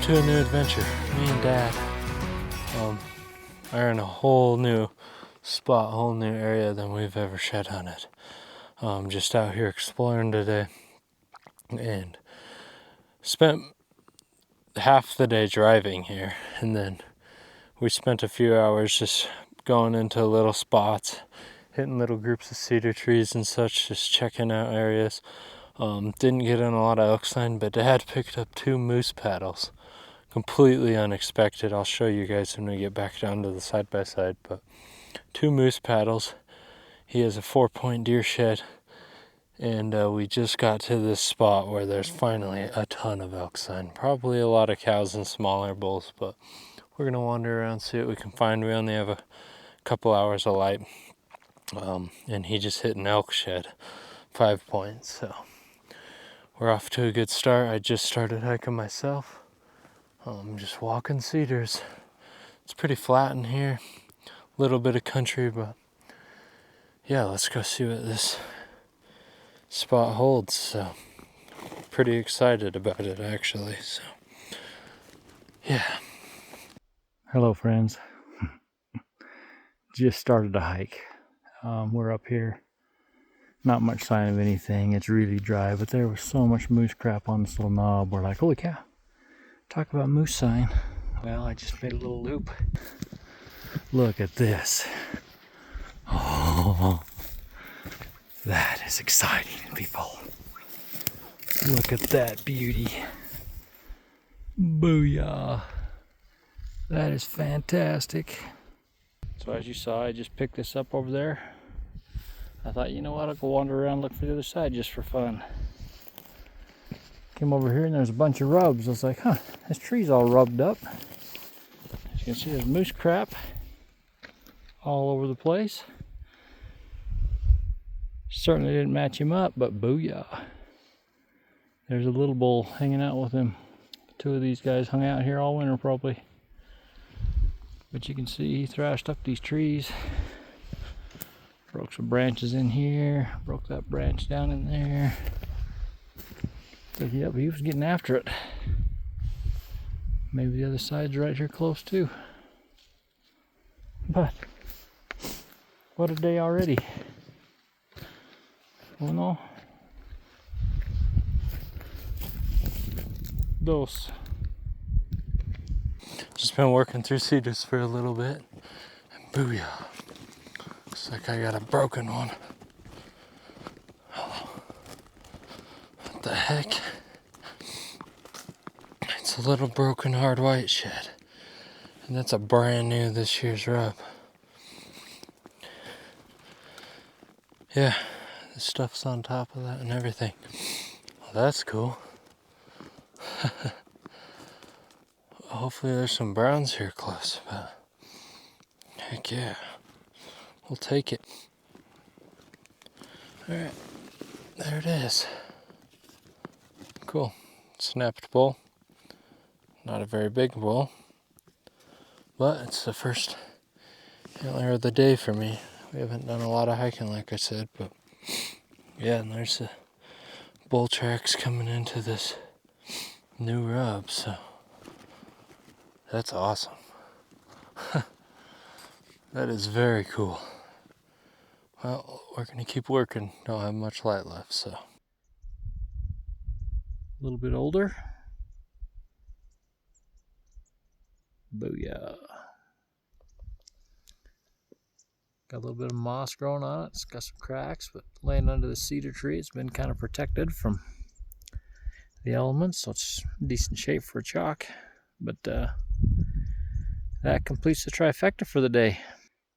off to a new adventure. Me and Dad are in a whole new spot, whole new area than we've ever shed hunted. Just out here exploring today, and spent half the day driving here, and then we spent a few hours just going into little spots, hitting little groups of cedar trees and such, just checking out areas. Didn't get in a lot of elk sign, but Dad picked up 2 moose paddles. Completely unexpected. I'll show you guys when we get back down to the side-by-side, but 2 moose paddles. He has a 4-point deer shed, and we just got to this spot where there's finally a ton of elk sign. Probably a lot of cows and smaller bulls, but we're gonna wander around, see what we can find. We only have a couple hours of light, and he just hit an elk shed, 5 points, so we're off to a good start. I just started hiking myself. Just walking cedars. It's pretty flat in here, a little bit of country, but yeah, let's go see what this spot holds. So pretty excited about it, actually. So yeah. Hello friends. Just started a hike. We're up here. Not much sign of anything. It's really dry, but there was so much moose crap on this little knob. We're like, holy cow, talk about moose sign. Well, I just made a little loop. Look at this. Oh, that is exciting, people. Look at that beauty. Booyah. That is fantastic. So as you saw, I just picked this up over there. I thought, you know what, I'll go wander around, look for the other side just for fun. Came over here and there's a bunch of rubs. I was like, huh, this tree's all rubbed up. As you can see, there's moose crap all over the place. Certainly didn't match him up, but booyah. There's a little bull hanging out with him. 2 of these guys hung out here all winter probably. But you can see he thrashed up these trees. Broke some branches in here, broke that branch down in there. So yep, he was getting after it. Maybe the other side's right here close too. But what a day already. Uno, dos. Just been working through cedars for a little bit, and booyah. Looks like I got a broken one. Oh, what the heck? It's a little broken hard white shed. And that's a brand new this year's rub. Yeah, the stuff's on top of that and everything. Well, that's cool. Hopefully there's some browns here close, but heck yeah. We'll take it. Alright, there it is. Cool. Snapped bull. Not a very big bull, but it's the first antler of the day for me. We haven't done a lot of hiking, like I said, but yeah, and there's the bull tracks coming into this new rub, so that's awesome. That is very cool. Well, we're gonna keep working. Don't have much light left, so. A little bit older. Booyah. Got a little bit of moss growing on it. It's got some cracks, but laying under the cedar tree, it's been kind of protected from the elements, so it's in decent shape for a chalk. But that completes the trifecta for the day.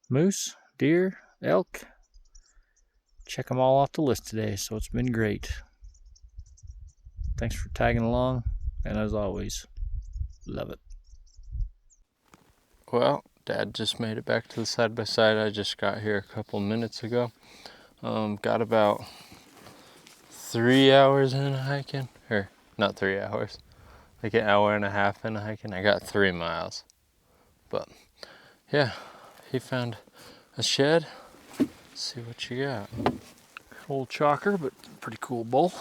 Moose, deer, elk. Check them all off the list today, so it's been great. Thanks for tagging along, and as always, love it. Well, Dad just made it back to the side-by-side. I just got here a couple minutes ago. Got about 3 hours in hiking, or not 3 hours, like an hour and a half in hiking. I got 3 miles, but yeah, he found a shed. Let's see what you got. Old chalker, but pretty cool bull.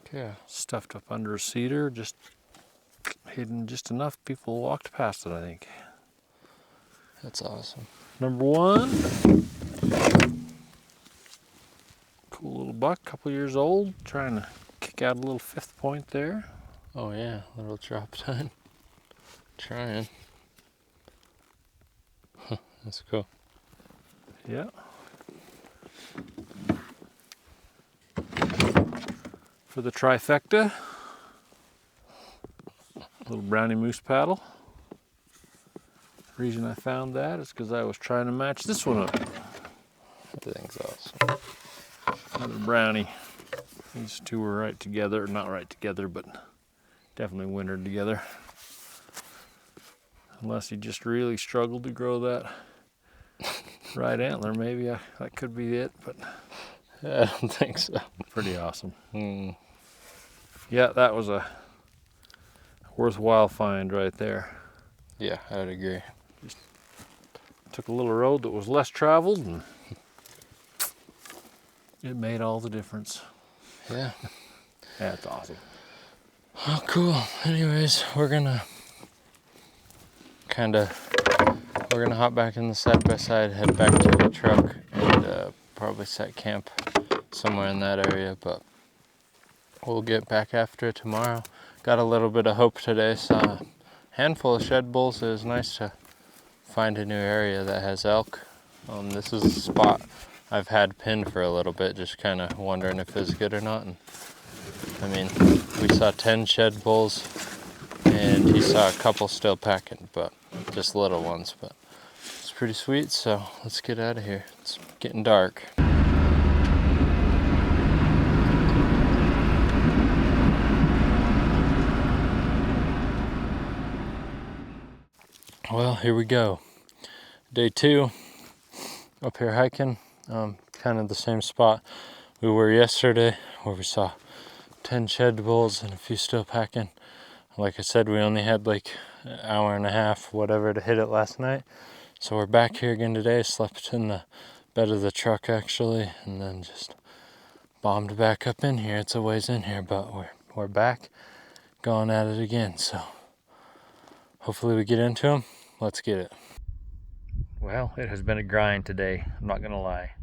Okay, stuffed up under a cedar, just hidden just enough people walked past it, I think. That's awesome. Number one. Cool little buck, couple years old, trying to kick out a little 5th point there. Oh yeah, little drop tine. Trying. That's cool. Yeah. For the trifecta, little brownie moose paddle. The reason I found that is because I was trying to match this one up. That thing's awesome. Another brownie. These two were right together, not right together, but definitely wintered together. Unless he just really struggled to grow that right antler, maybe that could be it, but I don't think so. pretty awesome. Mm. Yeah, that was a worthwhile find right there. Yeah, I would agree. Took a little road that was less traveled, and it made all the difference. Yeah. That's awesome. Oh, cool. Anyways, we're gonna hop back in the side by side, head back to the truck, and probably set camp somewhere in that area, but we'll get back after it tomorrow. Got a little bit of hope today. Saw a handful of shed bulls. It was nice to find a new area that has elk. This is a spot I've had pinned for a little bit, just kind of wondering if it's good or not. And I mean, we saw 10 shed bulls, and he saw a couple still packing, but just little ones. But it's pretty sweet, so let's get out of here. It's getting dark. Well, here we go. Day 2, up here hiking. Kind of the same spot we were yesterday, where we saw 10 shed bulls and a few still packing. Like I said, we only had like an hour and a half, whatever, to hit it last night. So we're back here again today. Slept in the bed of the truck actually, and then just bombed back up in here. It's a ways in here, but we're back, going at it again. So hopefully we get into them. Let's get it. Well, it has been a grind today, I'm not gonna lie.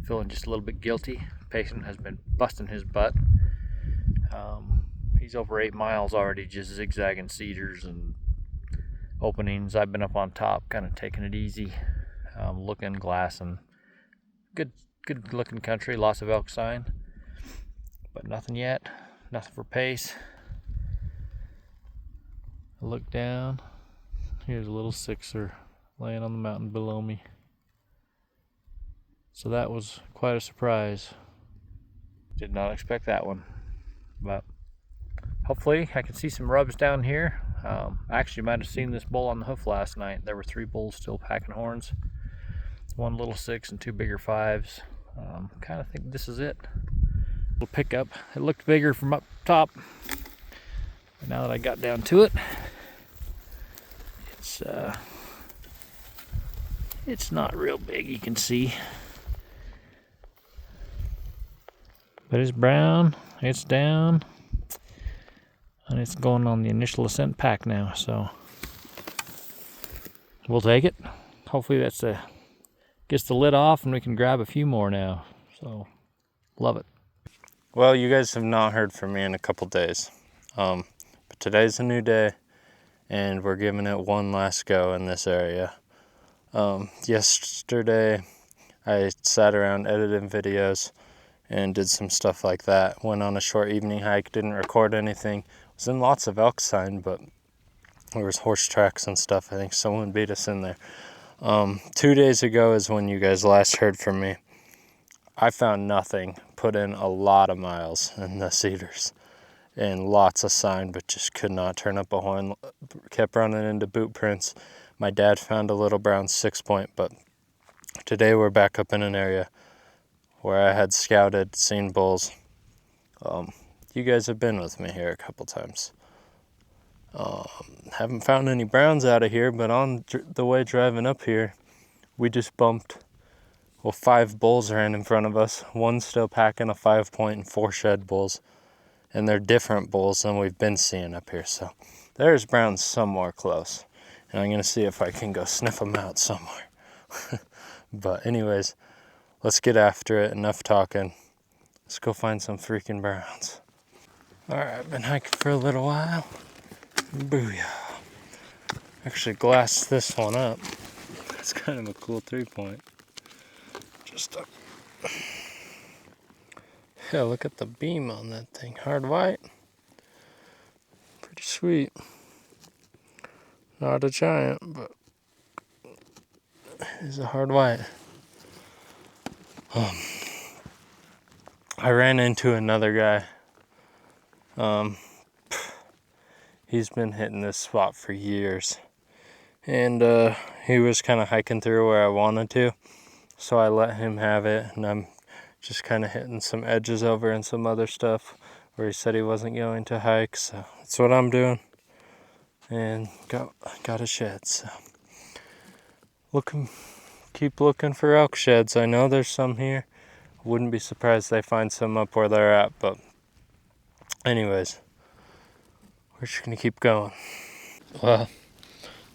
Feeling just a little bit guilty. Payson has been busting his butt. He's over 8 miles already, just zigzagging cedars and openings. I've been up on top, kind of taking it easy, looking, glassing. Good looking country, lots of elk sign, but nothing yet. Nothing for pace. I look down. Here's a little 6er laying on the mountain below me. So that was quite a surprise. Did not expect that one, but hopefully I can see some rubs down here. I actually might have seen this bull on the hoof last night. There were 3 bulls still packing horns. 1 little 6 and 2 bigger 5s. Kind of think this is it. Little pickup. It looked bigger from up top, but now that I got down to it, it's not real big, you can see. But it's brown, it's down, and it's going on the initial ascent pack now, so we'll take it. Hopefully that's gets the lid off and we can grab a few more now. So, love it. Well, you guys have not heard from me in a couple days, but today's a new day, and we're giving it one last go in this area. Yesterday, I sat around editing videos and did some stuff like that. Went on a short evening hike, didn't record anything. Was in lots of elk sign, but there was horse tracks and stuff. I think someone beat us in there. 2 days ago is when you guys last heard from me. I found nothing, put in a lot of miles in the cedars and lots of sign, but just could not turn up a horn. Kept running into boot prints. My dad found a little brown 6-point, but today we're back up in an area where I had scouted, seen bulls. You guys have been with me here a couple times. Haven't found any browns out of here, but on the way driving up here, we just bumped, 5 bulls ran in front of us. 1 still packing a 5-point and 4 shed bulls. And they're different bulls than we've been seeing up here. So There's browns somewhere close. And I'm going to see if I can go sniff them out somewhere. But anyways, let's get after it. Enough talking. Let's go find some freaking browns. Alright, I've been hiking for a little while. Booyah. Actually glassed this one up. It's kind of a cool 3-point. Just up. Yeah, look at the beam on that thing. Hard white. Pretty sweet. Not a giant, but it's a hard white. I ran into another guy. He's been hitting this spot for years. And he was kind of hiking through where I wanted to. So I let him have it. And I'm just kind of hitting some edges over and some other stuff where he said he wasn't going to hike. So that's what I'm doing. And got a shed. So keep looking for elk sheds. I know there's some here. Wouldn't be surprised they find some up where they're at. But anyways, we're just going to keep going. Well,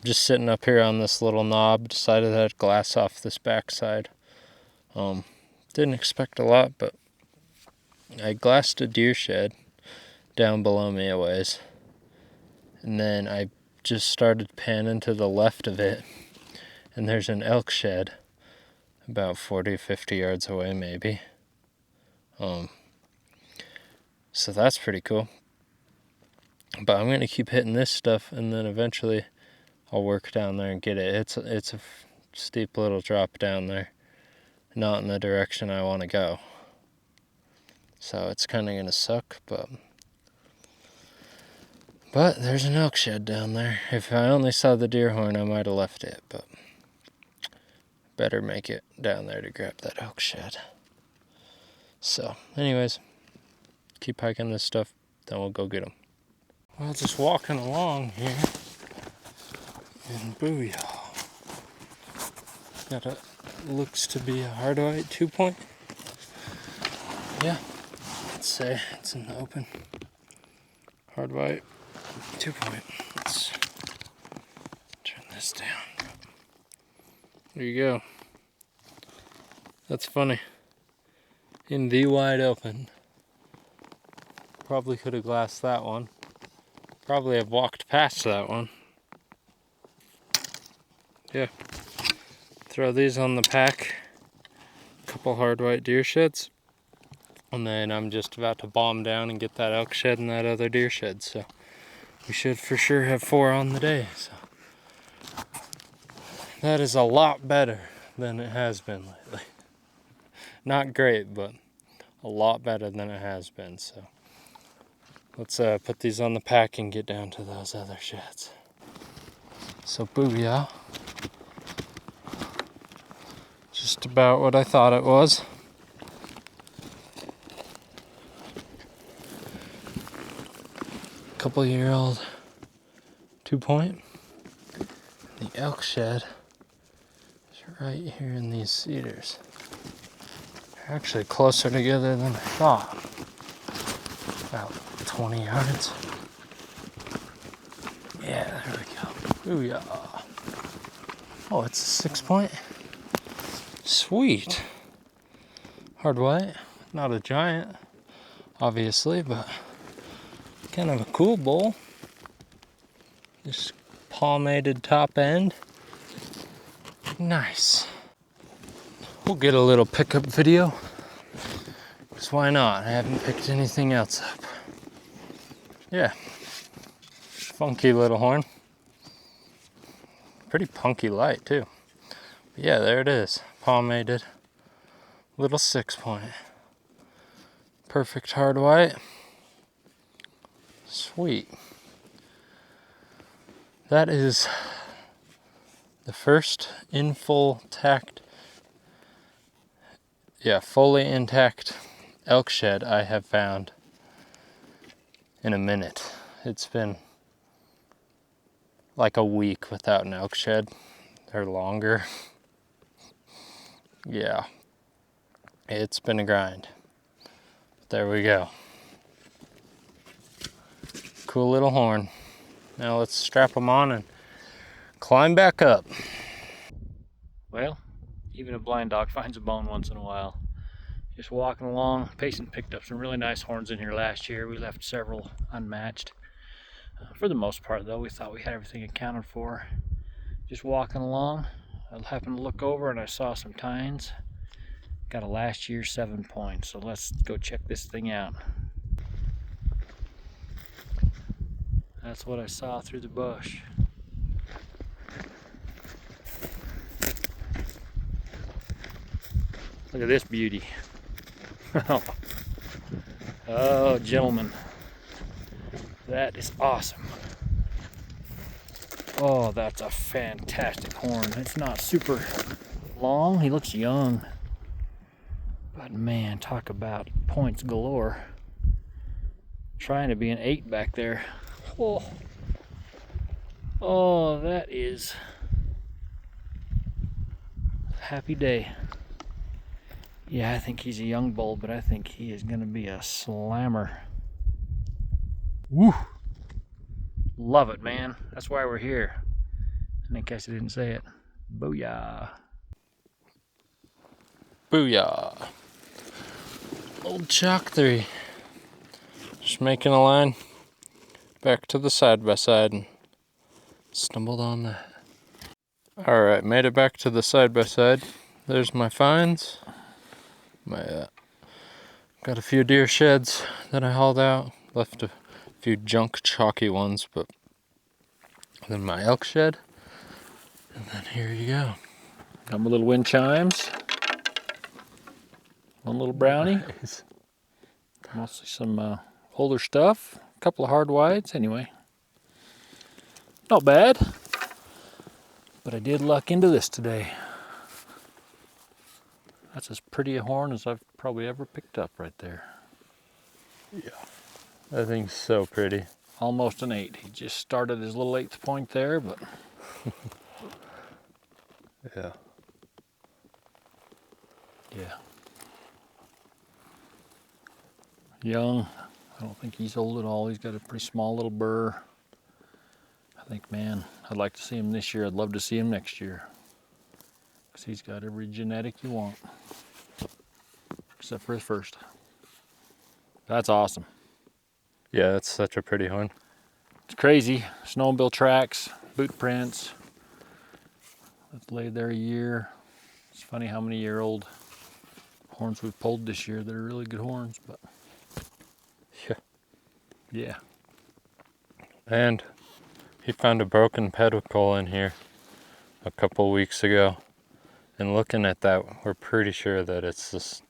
just sitting up here on this little knob, decided I'd glass off this backside. Didn't expect a lot, but I glassed a deer shed down below me a ways. And then I just started panning to the left of it, and there's an elk shed about 40, 50 yards away maybe. So that's pretty cool. But I'm going to keep hitting this stuff, and then eventually I'll work down there and get it. It's a steep little drop down there, not in the direction I want to go. So it's kind of going to suck, but there's an elk shed down there. If I only saw the deer horn, I might have left it, but better make it down there to grab that elk shed. So anyways, keep hiking this stuff, then we'll go get them. Well, just walking along here, and booyah. Looks to be a hard white 2-point. Yeah, let's say it's in the open. Hard white 2-point. Let's turn this down. There you go. That's funny. In the wide open. Probably could have glassed that one. Probably have walked past that one. Yeah. Throw these on the pack. Couple hard white deer sheds. And then I'm just about to bomb down and get that elk shed and that other deer shed. So we should for sure have 4 on the day. So that is a lot better than it has been lately. Not great, but a lot better than it has been. So let's put these on the pack and get down to those other sheds. So booyah. Just about what I thought it was. Couple-year-old 2-point. The elk shed is right here in these cedars. They're actually closer together than I thought. About 20 yards. Yeah, there we go. Booyah. Oh, it's a 6-point. Sweet. Hard white. Not a giant, obviously, but kind of a cool bowl. This palmated top end. Nice. We'll get a little pickup video. Because why not? I haven't picked anything else up. Yeah. Funky little horn. Pretty punky light too. But yeah, there it is. Palmated. Little 6-point. Perfect hard white. Sweet. That is the first fully intact elk shed I have found in a minute. It's been like a week without an elk shed, or longer. Yeah, it's been a grind. But there we go. Cool little horn. Now let's strap them on and climb back up. Well, even a blind dog finds a bone once in a while. Just walking along. Payson picked up some really nice horns in here last year. We left several unmatched. For the most part though, we thought we had everything accounted for. Just walking along, I happened to look over and I saw some tines. Got a last year 7 points, so let's go check this thing out. That's what I saw through the bush. Look at this beauty. Oh, gentlemen, that is awesome. Oh, that's a fantastic horn. It's not super long. He looks young. But man, talk about points galore. Trying to be an 8 back there. Oh, oh, that is a happy day. Yeah, I think he's a young bull, but I think he is going to be a slammer. Woo! Love it, man. That's why we're here. And in case I didn't say it, booyah. Booyah. Old Chalk 3. Just making a line back to the side-by-side and stumbled on that. Alright, made it back to the side-by-side. There's my finds. Got a few deer sheds that I hauled out. Left a few junk chalky ones, but then my elk shed. And then here you go. Got my little wind chimes. One little brownie. Nice. Mostly some older stuff. A couple of hard whites. Anyway, not bad. But I did luck into this today. That's as pretty a horn as I've probably ever picked up right there. Yeah, that thing's so pretty. Almost an 8. He just started his little 8th point there, but yeah. Yeah. Young. I don't think he's old at all. He's got a pretty small little burr. I think, man, I'd like to see him this year. I'd love to see him next year. Because he's got every genetic you want. Except for his first. That's awesome. Yeah, that's such a pretty horn. It's crazy. Snowmobile tracks, boot prints. It's laid there a year. It's funny how many year-old horns we've pulled this year that are really good horns, but yeah. And he found a broken pedicle in here a couple weeks ago. And looking at that, we're pretty sure that it's just,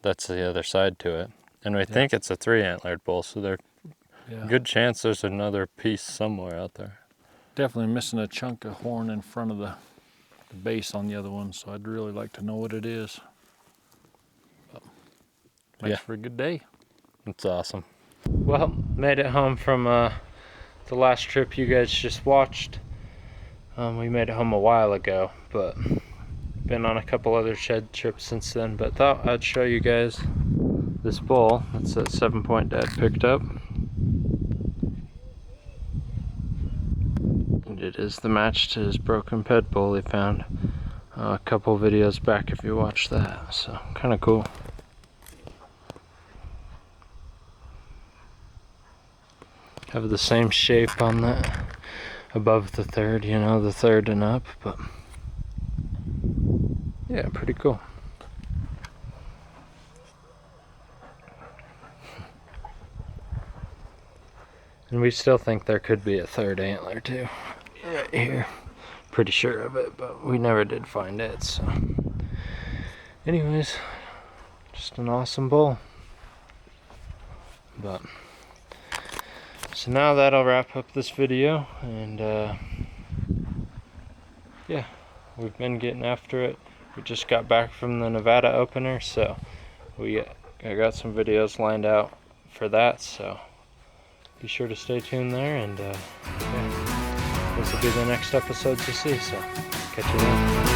that's the other side to it. And we think it's a 3-antlered bull, so there's good chance there's another piece somewhere out there. Definitely missing a chunk of horn in front of the base on the other one, so I'd really like to know what it is. But makes for a good day. It's awesome. Well, made it home from the last trip you guys just watched. We made it home a while ago, but been on a couple other shed trips since then, but thought I'd show you guys this bull. That's that 7-point Dad picked up. And it is the match to his broken ped bull he found a couple videos back if you watch that, so kind of cool. Have the same shape on that above the third, you know, the third and up, but yeah, pretty cool. And we still think there could be a third antler too, right here. Pretty sure of it, but we never did find it, so. Anyways, just an awesome bull. But, so now that'll wrap up this video, and yeah, we've been getting after it. We just got back from the Nevada opener, so I got some videos lined out for that, so be sure to stay tuned there, and yeah, this will be the next episode to see, so catch you then.